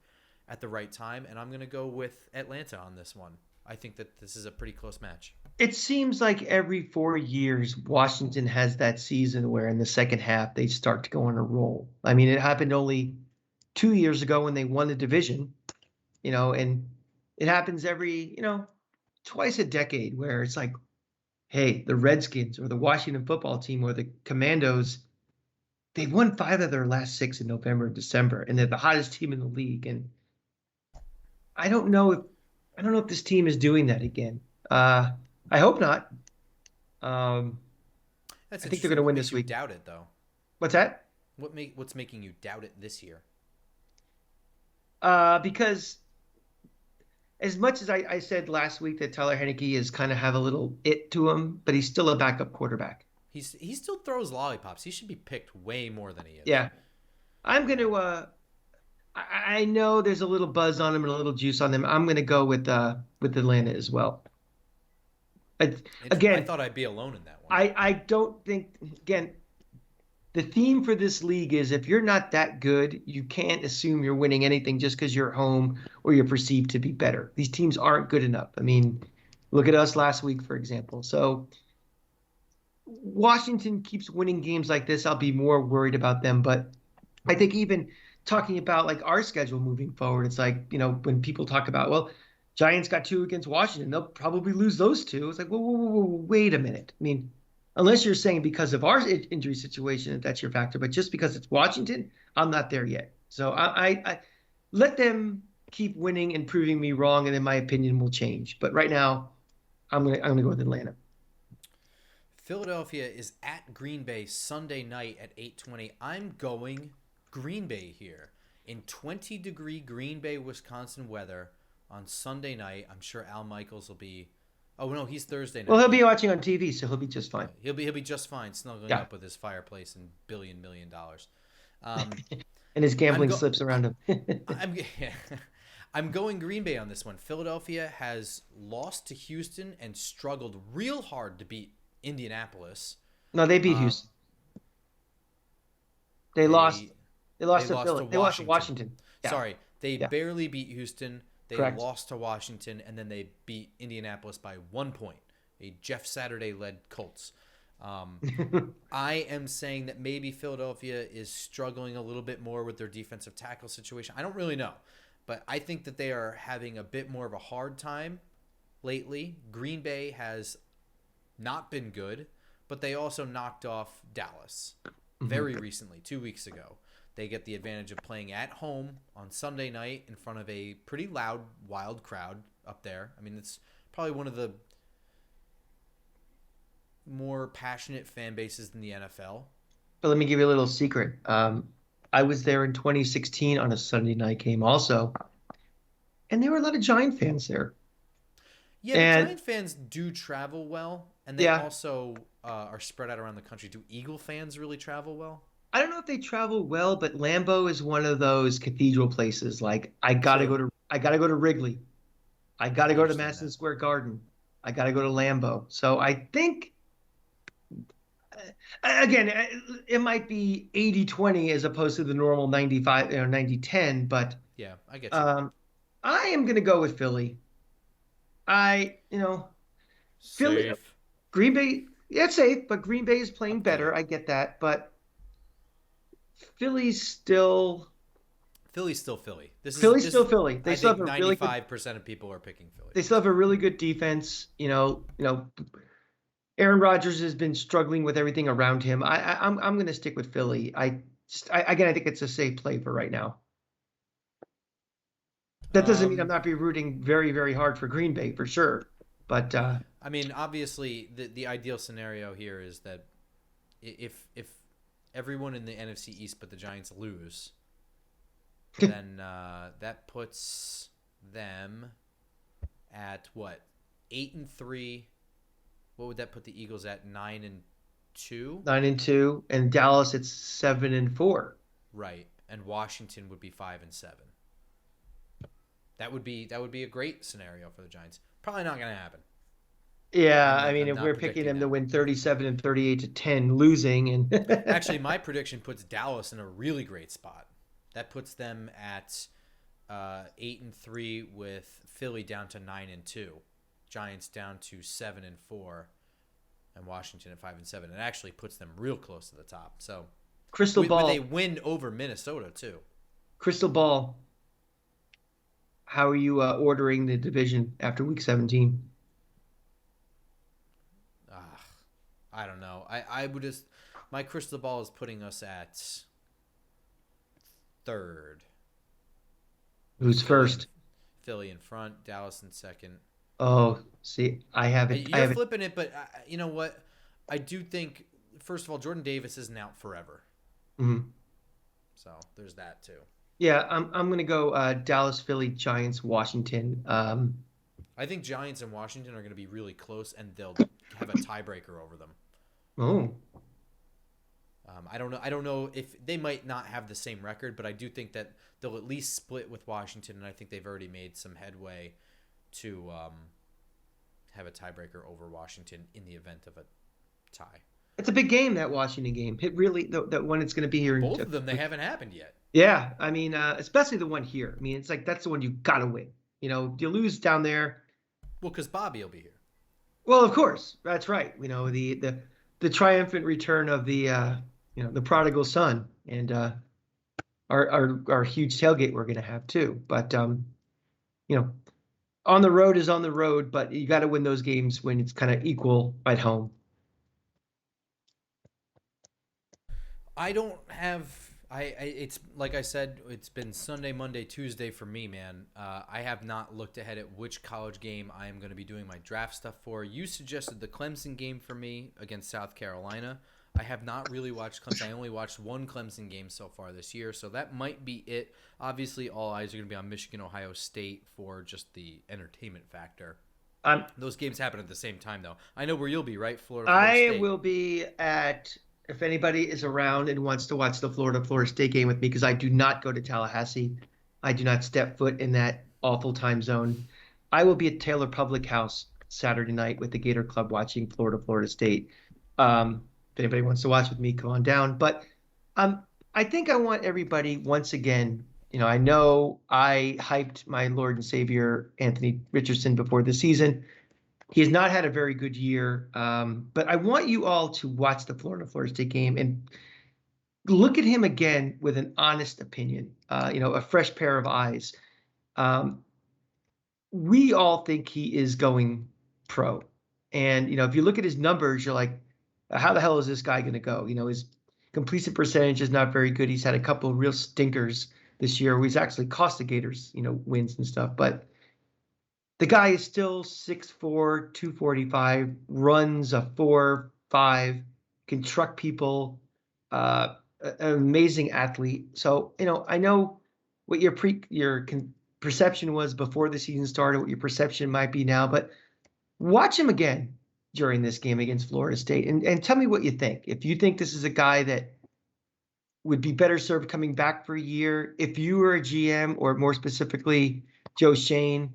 at the right time, and I'm going to go with Atlanta on this one. I think that this is a pretty close match.
It seems like every 4 years, Washington has that season where in the second half they start to go on a roll. I mean, it happened only 2 years ago when they won the division, and it happens every, twice a decade where it's like, hey, the Redskins or the Washington football team or the Commandos, they've won 5 of their last 6 in November and December, and they're the hottest team in the league. And I don't know if this team is doing that again. I hope not. I think they're going to win this week.
Doubt it though.
What's that?
What's making you doubt it this year?
Because as much as I said last week that Tyler Heineke is kind of have a little it to him, but he's still a backup quarterback.
He still throws lollipops. He should be picked way more than he is.
Yeah, I'm going to. I know there's a little buzz on him and a little juice on him. I'm going to go with Atlanta as well.
I
Again,
thought I'd be alone in that one.
I don't think again the theme for this league is if you're not that good, you can't assume you're winning anything just because you're home or you're perceived to be better. These teams aren't good enough. I mean, look at us last week, for example. So Washington keeps winning games like this, I'll be more worried about them. But I think even talking about like our schedule moving forward, it's like, when people talk about, well, Giants got two against Washington, they'll probably lose those two. It's like, whoa, whoa, whoa, whoa, wait a minute. I mean, unless you're saying because of our injury situation, that's your factor, but just because it's Washington, I'm not there yet. So I let them keep winning and proving me wrong, and then my opinion will change. But right now, I'm gonna go with Atlanta.
Philadelphia is at Green Bay Sunday night at 8:20. I'm going Green Bay here in 20-degree Green Bay, Wisconsin weather on Sunday night. I'm sure Al Michaels will be. Oh no, he's Thursday night.
Well, he'll be watching on TV, so he'll be just fine.
He'll be just fine, snuggling up with his fireplace and $1 billion.
And his gambling slips around him.
I'm going Green Bay on this one. Philadelphia has lost to Houston and struggled real hard to beat Indianapolis.
No, they beat Houston. They lost. They lost to Philly. They lost to Washington.
Yeah. Sorry, they barely beat Houston. They
Correct.
lost to Washington, and then they beat Indianapolis by 1 point. A Jeff Saturday-led Colts. I am saying that maybe Philadelphia is struggling a little bit more with their defensive tackle situation. I don't really know, but I think that they are having a bit more of a hard time lately. Green Bay has not been good, but they also knocked off Dallas very recently, 2 weeks ago. They get the advantage of playing at home on Sunday night in front of a pretty loud, wild crowd up there. I mean, it's probably one of the more passionate fan bases than the NFL.
But let me give you a little secret. I was there in 2016 on a Sunday night game also, and there were a lot of Giant fans there.
Yeah, the Giant fans do travel well, and they also are spread out around the country. Do Eagle fans really travel well?
I don't know if they travel well, but Lambeau is one of those cathedral places. Like I gotta go to Wrigley. I gotta go to Madison Square Garden. I gotta go to Lambeau. So I think, again, it might be 80-20 as opposed to the normal 95, 90-10, but
yeah, I get you.
I am gonna go with Philly. Philly, Green Bay, yeah, it's safe, but Green Bay is playing better. I get that, but Philly's still
Philly.
Philly's still Philly. They still have a
95% of people are picking Philly.
They still have a really good defense. Aaron Rodgers has been struggling with everything around him. I'm going to stick with Philly. I think it's a safe play for right now. That doesn't mean I'm not be rooting very, very hard for Green Bay for sure. But
I mean, obviously, the ideal scenario here is that if everyone in the NFC East but the Giants lose, then that puts them at what, 8-3. What would that put the Eagles at? 9-2.
9-2, and Dallas it's 7-4.
Right, and Washington would be 5-7. That would be a great scenario for the Giants. Probably not going to happen.
Yeah, I mean, if we're picking them to win 37 and 38-10, losing, and
actually, my prediction puts Dallas in a really great spot. That puts them at 8-3 with Philly down to 9-2, Giants down to 7-4, and Washington at 5-7. It actually puts them real close to the top. So,
crystal ball,
with a win over Minnesota too.
Crystal ball. How are you ordering the division after Week 17?
I don't know. I would just, my crystal ball is putting us at third.
Who's first?
Philly in front, Dallas in second.
Oh, see, I have it.
You're flipping it, but you know what? I do think, first of all, Jordan Davis isn't out forever.
Mm-hmm.
So there's that too.
Yeah, I'm gonna go Dallas, Philly, Giants, Washington.
I think Giants and Washington are going to be really close, and they'll have a tiebreaker over them.
Oh,
I don't know. I don't know if they might not have the same record, but I do think that they'll at least split with Washington, and I think they've already made some headway to have a tiebreaker over Washington in the event of a tie.
it's a big game, that Washington game. It really that one it's gonna be here in
Both of them, they haven't happened yet.
yeah, I mean, especially the one here. I mean, it's like that's the one you gotta win. You lose down there.
Well, because Bobby will be here.
Well, of course, that's right. The triumphant return of the prodigal son, and our huge tailgate we're gonna have too. But you know, on the road is on the road, but you got to win those games when it's kind of equal at home.
I don't have. It's like I said. It's been Sunday, Monday, Tuesday for me, man. I have not looked ahead at which college game I am going to be doing my draft stuff for. You suggested the Clemson game for me against South Carolina. I have not really watched Clemson. I only watched one Clemson game so far this year, so that might be it. Obviously, all eyes are going to be on Michigan, Ohio State for just the entertainment factor.
Um,
Those games happen at the same time, though. I know where you'll be, right? Florida
I
State.
will be at if anybody is around and wants to watch the Florida State game with me because I do not go to Tallahassee. I do not step foot in that awful time zone. I will be at Taylor Public House Saturday night with the Gator Club watching Florida State. If anybody wants to watch with me, come on down. But I think I want everybody once again. I know I hyped my Lord and Savior Anthony Richardson before the season. He has not had a very good year, but I want you all to watch the Florida State game and look at him again with an honest opinion, a fresh pair of eyes. Um, we all think he is going pro. And, if you look at his numbers, you're like, how the hell is this guy going to go? His completion percentage is not very good. He's had a couple of real stinkers this year where he's actually cost the Gators, wins and stuff. But the guy is still 6'4", 245, runs a 4.5, can truck people, an amazing athlete. So, I know what your perception was before the season started, what your perception might be now, but watch him again during this game against Florida State and tell me what you think. If you think this is a guy that would be better served coming back for a year, if you were a GM or more specifically Joe Shane,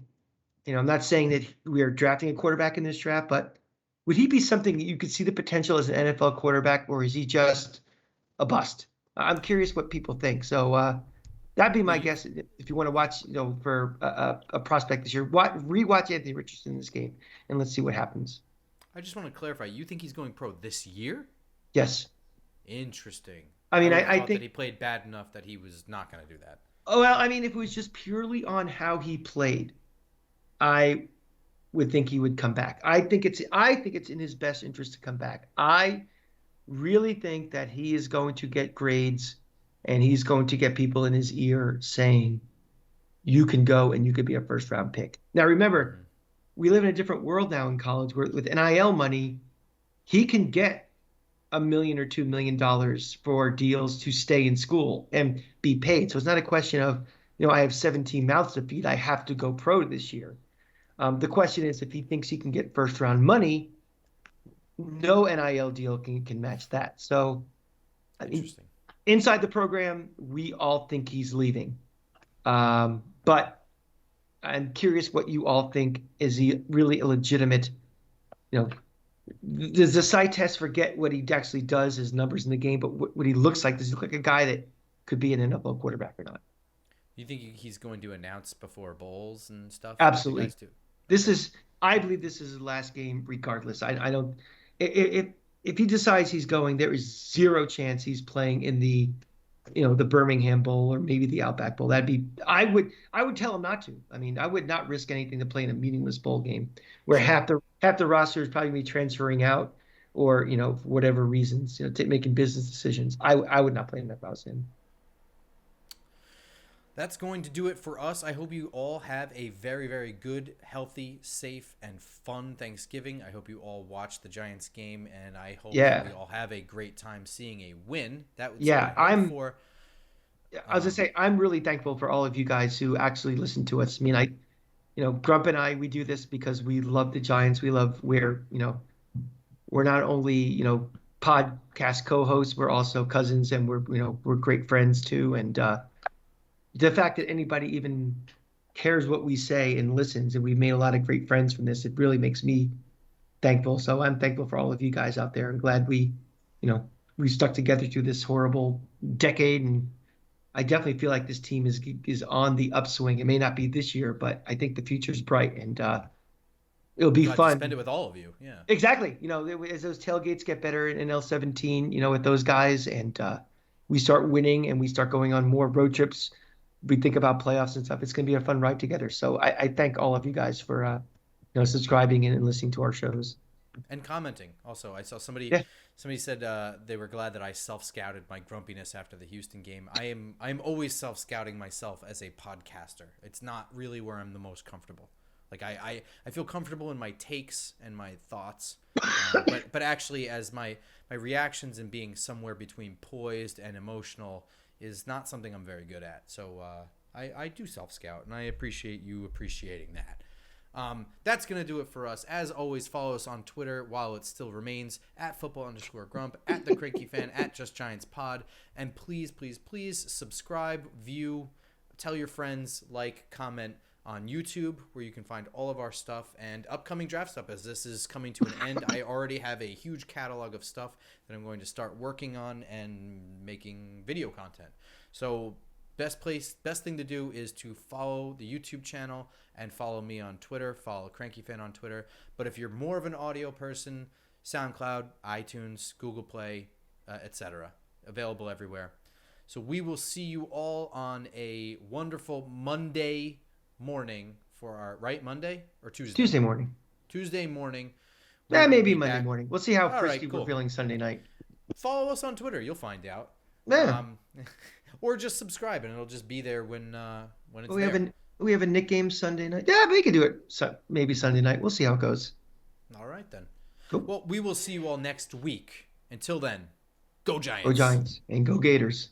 I'm not saying that we are drafting a quarterback in this draft, but would he be something that you could see the potential as an NFL quarterback, or is he just a bust? I'm curious what people think. So that'd be
Well,
my guess. If you want to watch, for a prospect this year, rewatch Anthony Richardson in this game, and let's see what happens.
I just want to clarify. You think he's going pro this year?
Yes.
Interesting.
I
I
mean,
would have
I
thought that
think,
he played bad enough that he was not going to do that.
oh, well, I mean, if it was just purely on how he played, I would think he would come back. I think it's in his best interest to come back. I really think that he is going to get grades and he's going to get people in his ear saying, you can go and you could be a first round pick. Now, remember,
Mm-hmm.
we live in a different world now in college where with NIL money, he can get $1 million or $2 million for deals to stay in school and be paid. So it's not a question of, I have 17 mouths to feed. I have to go pro this year. The question is if he thinks he can get first round money, no NIL deal can match that. So, I mean,
Interesting.
inside the program, we all think he's leaving. But I'm curious what you all think. Is he really a legitimate, you know, does the side test forget what he actually does, his numbers in the game, but what he looks like? Does he look like a guy that could be an NFL quarterback or not?
You think he's going to announce before bowls and stuff like the
Absolutely.
guys do?
This
Okay.
is, I believe this is his last game, regardless. I don't, if if he decides he's going, there is zero chance he's playing in the Birmingham Bowl or maybe the Outback Bowl. I would tell him not to. I mean, I would not risk anything to play in a meaningless bowl game where
Sure.
half the roster is probably gonna be transferring out or for whatever reasons, making business decisions. I would not play in that if I was him.
That's going to do it for us. I hope you all have a very, very good, healthy, safe, and fun Thanksgiving. I hope you all watch the Giants game, and I hope that we
Yeah,
all have a great time seeing a win. That's what
yeah.
I hope for.
I was gonna say, I'm really thankful for all of you guys who actually listen to us. I mean, Grump and I, we do this because we love the Giants. We love we're not only, podcast co-hosts, we're also cousins, and we're great friends too. And the fact that anybody even cares what we say and listens, and we've made a lot of great friends from this, it really makes me thankful. So I'm thankful for all of you guys out there. I'm glad we stuck together through this horrible decade, and I definitely feel like this team is on the upswing. It may not be this year, but I think the future's bright, and it'll be
Glad to
fun.
spend it with all of you. Yeah.
Exactly. As those tailgates get better in L17, with those guys, and we start winning and we start going on more road trips, we think about playoffs and stuff. It's going to be a fun ride together. So I thank all of you guys for subscribing and listening to our shows.
And commenting. Also, I saw
Yeah.
somebody said they were glad that I self-scouted my grumpiness after the Houston game. I'm always self-scouting myself as a podcaster. It's not really where I'm the most comfortable. Like I feel comfortable in my takes and my thoughts, but actually as my reactions and being somewhere between poised and emotional is not something I'm very good at. So I do self-scout, and I appreciate you appreciating that. That's going to do it for us. As always, follow us on Twitter while it still remains at @football_grump, at the Cranky Fan, at Just Giants Pod. And please, please, please subscribe, view, tell your friends, like, comment on YouTube, where you can find all of our stuff and upcoming draft stuff. As this is coming to an end, I already have a huge catalog of stuff that I'm going to start working on and making video content. So best thing to do is to follow the YouTube channel and follow me on Twitter. Follow Cranky Fan on Twitter. But if you're more of an audio person, SoundCloud, iTunes, Google Play, etc. Available everywhere. So we will see you all on a wonderful Monday morning for our Monday or Tuesday?
Tuesday morning.
Tuesday morning.
Maybe Monday morning. We'll see how frisky
cool.
we're feeling Sunday night.
Follow us on Twitter. You'll find out.
Yeah.
Or just subscribe, and it'll just be there when it's
we
there.
We have a Nick game Sunday night. Yeah, we can do it. Maybe Sunday night. We'll see how it goes.
All right then.
Cool.
Well, we will see you all next week. Until then, go Giants.
Go Giants and go Gators.